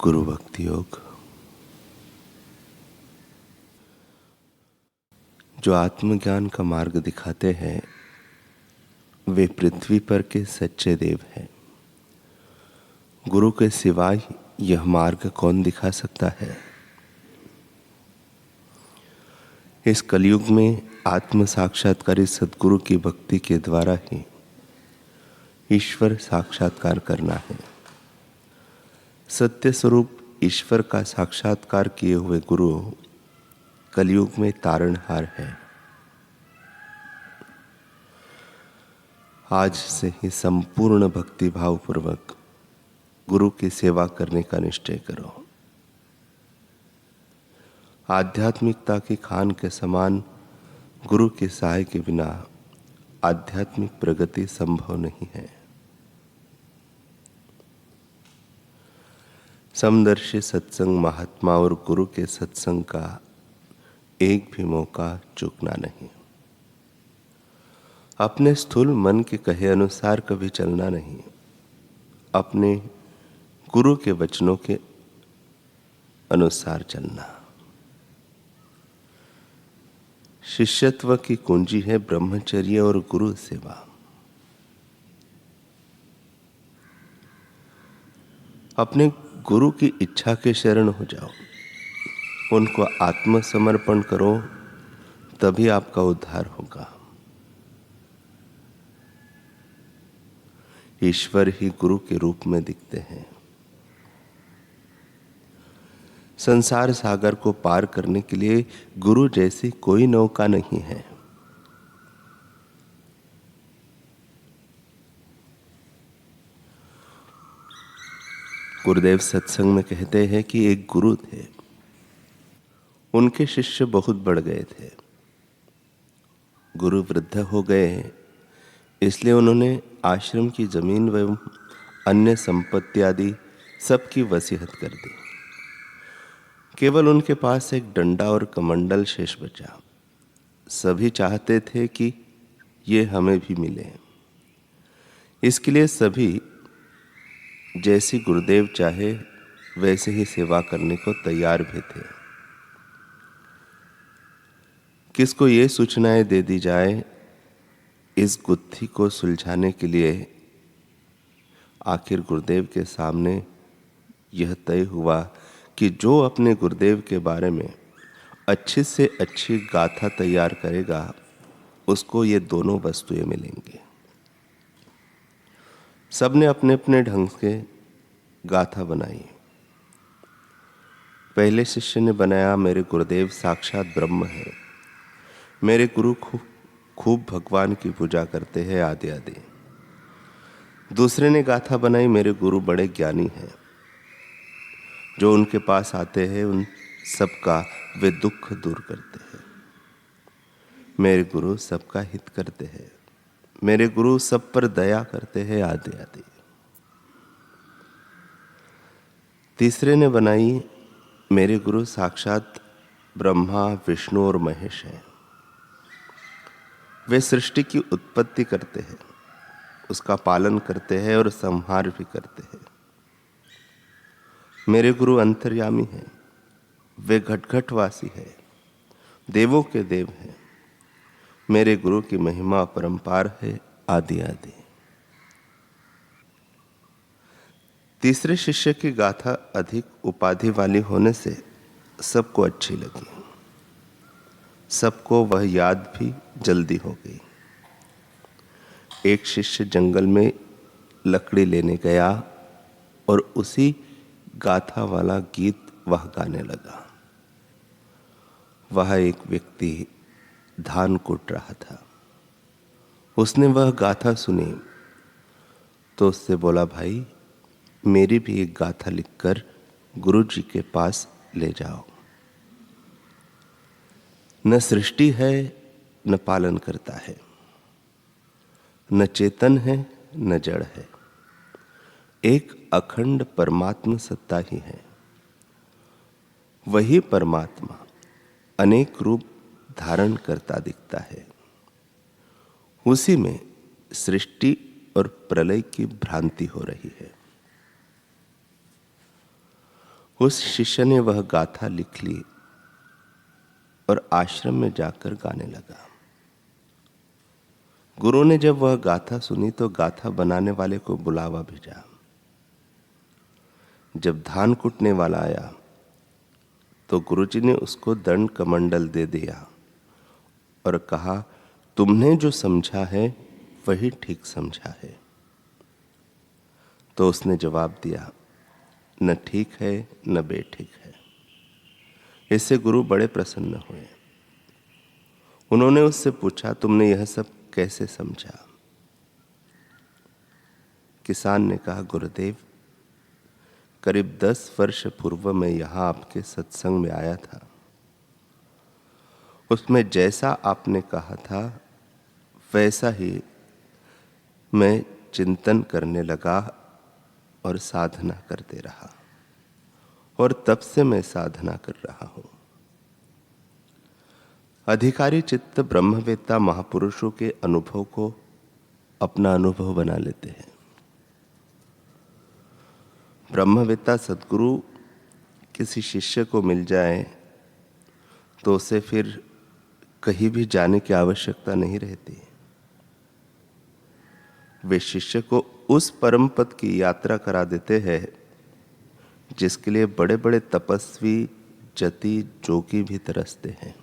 गुरु भक्ति योग। जो आत्मज्ञान का मार्ग दिखाते हैं वे पृथ्वी पर के सच्चे देव हैं। गुरु के सिवाय यह मार्ग कौन दिखा सकता है। इस कलयुग में आत्म साक्षात्कारी सद्गुरु की भक्ति के द्वारा ही ईश्वर साक्षात्कार करना है। सत्य स्वरूप ईश्वर का साक्षात्कार किए हुए गुरु कलयुग में तारणहार है। आज से ही संपूर्ण भक्ति भाव पूर्वक गुरु की सेवा करने का निश्चय करो। आध्यात्मिकता की खान के समान गुरु के सहाय के बिना आध्यात्मिक प्रगति संभव नहीं है। समदर्शी सत्संग महात्मा और गुरु के सत्संग का एक भी मौका चूकना नहीं। अपने स्थूल मन के कहे अनुसार कभी चलना नहीं। अपने गुरु के वचनों के अनुसार चलना। शिष्यत्व की कुंजी है ब्रह्मचर्य और गुरु सेवा। अपने गुरु की इच्छा के शरण हो जाओ, उनको आत्मसमर्पण करो, तभी आपका उद्धार होगा। ईश्वर ही गुरु के रूप में दिखते हैं। संसार सागर को पार करने के लिए गुरु जैसी कोई नौका नहीं है। गुरुदेव सत्संग में कहते हैं कि एक गुरु थे, उनके शिष्य बहुत बढ़ गए थे। गुरु वृद्ध हो गए, इसलिए उन्होंने आश्रम की जमीन एवं अन्य संपत्ति आदि सबकी वसीयत कर दी। केवल उनके पास एक डंडा और कमंडल शेष बचा। सभी चाहते थे कि ये हमें भी मिले। इसके लिए सभी जैसी गुरुदेव चाहे वैसे ही सेवा करने को तैयार भी थे। किसको ये सूचनाएं दे दी जाए, इस गुत्थी को सुलझाने के लिए आखिर गुरुदेव के सामने यह तय हुआ कि जो अपने गुरुदेव के बारे में अच्छी से अच्छी गाथा तैयार करेगा उसको ये दोनों वस्तुएं मिलेंगी। सबने अपने अपने ढंग से गाथा बनाई। पहले शिष्य ने बनाया, मेरे गुरुदेव साक्षात ब्रह्म है। मेरे गुरु खूब भगवान की पूजा करते हैं आदि आदि। दूसरे ने गाथा बनाई, मेरे गुरु बड़े ज्ञानी हैं। जो उनके पास आते हैं उन सबका वे दुख दूर करते हैं। मेरे गुरु सबका हित करते हैं। मेरे गुरु सब पर दया करते हैं आदि आदि। तीसरे ने बनाई, मेरे गुरु साक्षात ब्रह्मा विष्णु और महेश हैं। वे सृष्टि की उत्पत्ति करते हैं, उसका पालन करते हैं और संहार भी करते हैं। मेरे गुरु अंतर्यामी हैं। वे घट-घटवासी हैं, देवों के देव हैं। मेरे गुरु की महिमा अपरंपार है आदि आदि। तीसरे शिष्य की गाथा अधिक उपाधि वाली होने से सबको अच्छी लगी। सबको वह याद भी जल्दी हो गई। एक शिष्य जंगल में लकड़ी लेने गया और उसी गाथा वाला गीत वह गाने लगा। वह एक व्यक्ति धान कूट रहा था। उसने वह गाथा सुनी तो उससे बोला, भाई मेरी भी एक गाथा लिखकर गुरु जी के पास ले जाओ। न सृष्टि है न पालन करता है, न चेतन है न जड़ है। एक अखंड परमात्मा सत्ता ही है। वही परमात्मा अनेक रूप धारण करता दिखता है। उसी में सृष्टि और प्रलय की भ्रांति हो रही है। उस शिष्य ने वह गाथा लिख ली और आश्रम में जाकर गाने लगा। गुरु ने जब वह गाथा सुनी तो गाथा बनाने वाले को बुलावा भेजा। जब धान कुटने वाला आया तो गुरुजी ने उसको दंड कमंडल दे दिया और कहा, तुमने जो समझा है वही ठीक समझा है। तो उसने जवाब दिया, न ठीक है न बेठीक है। इससे गुरु बड़े प्रसन्न हुए। उन्होंने उससे पूछा, तुमने यह सब कैसे समझा? किसान ने कहा, गुरुदेव, करीब 10 वर्ष पूर्व मैं यहाँ आपके सत्संग में आया था। उसमें जैसा आपने कहा था वैसा ही मैं चिंतन करने लगा और साधना करते रहा, और तब से मैं साधना कर रहा हूं। अधिकारी चित्त ब्रह्मवेत्ता महापुरुषों के अनुभव को अपना अनुभव बना लेते हैं। ब्रह्मवेत्ता सद्गुरु किसी शिष्य को मिल जाए तो उसे फिर कहीं भी जाने की आवश्यकता नहीं रहती। वे शिष्य को उस परम पद की यात्रा करा देते हैं जिसके लिए बड़े बड़े तपस्वी, जति, जोगी भी तरसते हैं।